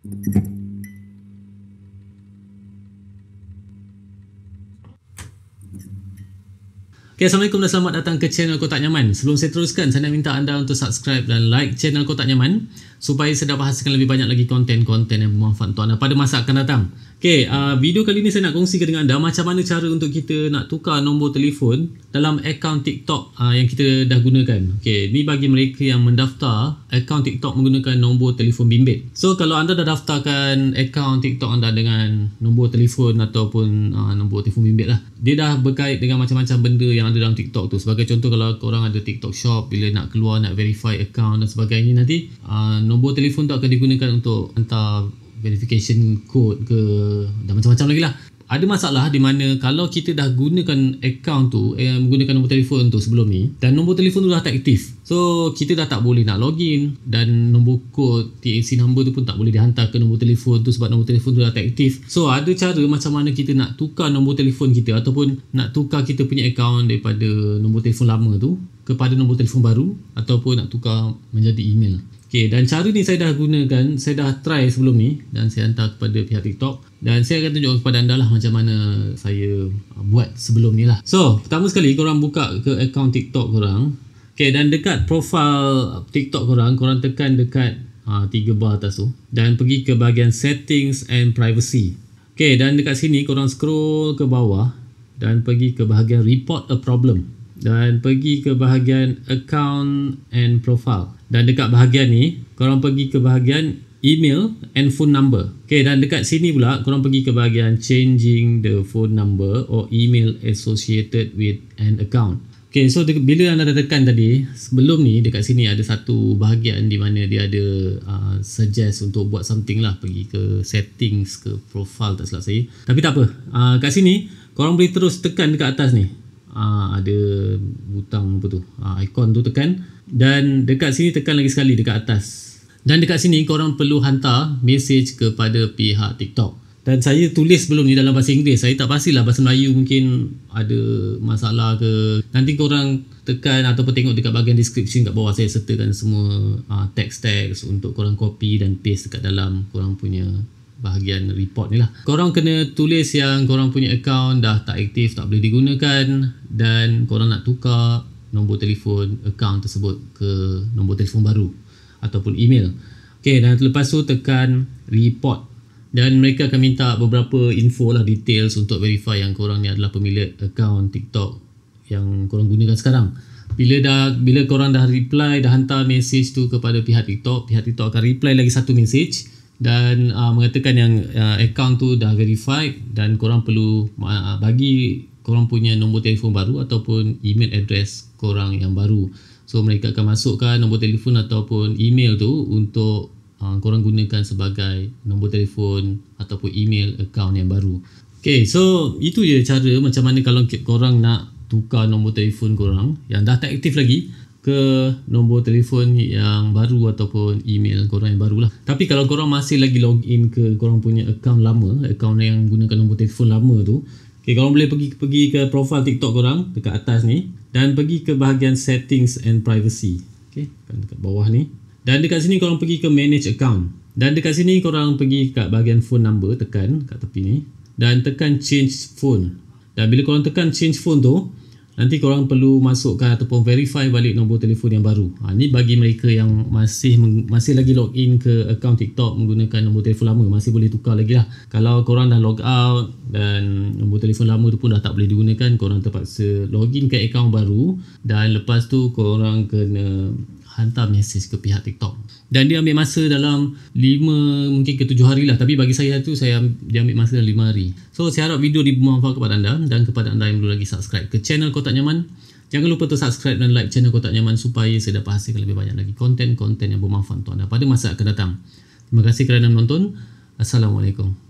Okay, Assalamualaikum dan selamat datang ke channel Kotak Nyaman. Sebelum saya teruskan, saya nak minta anda untuk subscribe dan like channel Kotak Nyaman supaya saya dapat hasilkan lebih banyak lagi konten-konten yang bermanfaat untuk anda pada masa akan datang. Okay, video kali ni saya nak kongsikan dengan anda macam mana cara untuk kita nak tukar nombor telefon dalam akaun TikTok yang kita dah gunakan. Okay, ni bagi mereka yang mendaftar akaun TikTok menggunakan nombor telefon bimbit. So, kalau anda dah daftarkan akaun TikTok anda dengan nombor telefon ataupun nombor telefon bimbit lah, dia dah berkait dengan macam-macam benda yang ada dalam TikTok tu. Sebagai contoh, kalau korang ada TikTok Shop, bila nak keluar nak verify account dan sebagainya, nanti nombor telefon tu akan digunakan untuk hantar verification code ke dan macam-macam lagi lah. Ada masalah di mana kalau kita dah gunakan account tu, menggunakan nombor telefon tu sebelum ni, dan nombor telefon tu dah tak aktif, so kita dah tak boleh nak login, dan nombor kod TAC number tu pun tak boleh dihantar ke nombor telefon tu sebab nombor telefon tu dah tak aktif. So ada cara macam mana kita nak tukar nombor telefon kita ataupun nak tukar kita punya account daripada nombor telefon lama tu kepada nombor telefon baru, ataupun nak tukar menjadi email. Okay, dan cara ni saya dah gunakan, saya dah try sebelum ni dan saya hantar kepada pihak TikTok, dan saya akan tunjuk kepada anda lah macam mana saya buat sebelum ni lah. So, pertama sekali korang buka ke akaun TikTok korang. Okay, dan dekat profile TikTok korang tekan dekat 3 bar atas tu dan pergi ke bahagian settings and privacy. Okay, dan dekat sini korang scroll ke bawah dan pergi ke bahagian report a problem dan pergi ke bahagian account and profile. Dan dekat bahagian ni korang pergi ke bahagian email and phone number. Okay, dan dekat sini pula korang pergi ke bahagian changing the phone number or email associated with an account. Okay, so bila anda dah tekan tadi, sebelum ni dekat sini ada satu bahagian di mana dia ada suggest untuk buat something lah, pergi ke settings ke profile tak silap saya. Tapi tak apa, kat sini korang boleh terus tekan dekat atas ni. Ada butang apa tu, ikon tu tekan, dan dekat sini tekan lagi sekali dekat atas, dan dekat sini korang perlu hantar message kepada pihak TikTok. Dan saya tulis sebelum ni dalam bahasa Inggeris, saya tak pastilah bahasa Melayu mungkin ada masalah ke. Nanti korang tekan ataupun tengok dekat bahagian description kat bawah, saya sertakan semua teks-teks untuk korang copy dan paste dekat dalam korang punya bahagian report ni lah. Korang kena tulis yang korang punya account dah tak aktif, tak boleh digunakan, dan korang nak tukar nombor telefon account tersebut ke nombor telefon baru ataupun email. Okay, dan lepas tu tekan report, dan mereka akan minta beberapa info lah, details untuk verify yang korang ni adalah pemilik account TikTok yang korang gunakan sekarang. Bila korang dah reply, dah hantar message tu kepada pihak TikTok akan reply lagi satu message dan mengatakan yang account tu dah verified, dan korang perlu bagi korang punya nombor telefon baru ataupun email address korang yang baru. So mereka akan masukkan nombor telefon ataupun email tu untuk korang gunakan sebagai nombor telefon ataupun email account yang baru. Okay, so itu je cara macam mana kalau korang nak tukar nombor telefon korang yang dah tak aktif lagi ke nombor telefon yang baru ataupun email korang yang baru lah. Tapi kalau korang masih lagi login ke korang punya account lama, account yang gunakan nombor telefon lama tu, okay, korang boleh pergi ke profile TikTok korang dekat atas ni dan pergi ke bahagian settings and privacy. Okay, dekat bawah ni. Dan dekat sini korang pergi ke manage account. Dan dekat sini korang pergi kat bahagian phone number, tekan kat tepi ni dan tekan change phone. Dan bila korang tekan change phone tu, nanti korang perlu masukkan ataupun verify balik nombor telefon yang baru. Ni bagi mereka yang masih lagi login ke akaun TikTok menggunakan nombor telefon lama, masih boleh tukar lagi lah. Kalau korang dah log out dan nombor telefon lama tu pun dah tak boleh digunakan, korang terpaksa login ke akaun baru, dan lepas tu korang kena hantar message ke pihak TikTok. Dan dia ambil masa dalam 5 mungkin ke 7 hari lah. Tapi bagi saya tu dia ambil masa dalam 5 hari. So saya harap video ini bermanfaat kepada anda, dan kepada anda yang belum lagi subscribe ke channel Kotak Nyaman, jangan lupa untuk subscribe dan like channel Kotak Nyaman supaya saya dapat hasilkan lebih banyak lagi konten-konten yang bermanfaat untuk anda pada masa akan datang. Terima kasih kerana menonton. Assalamualaikum.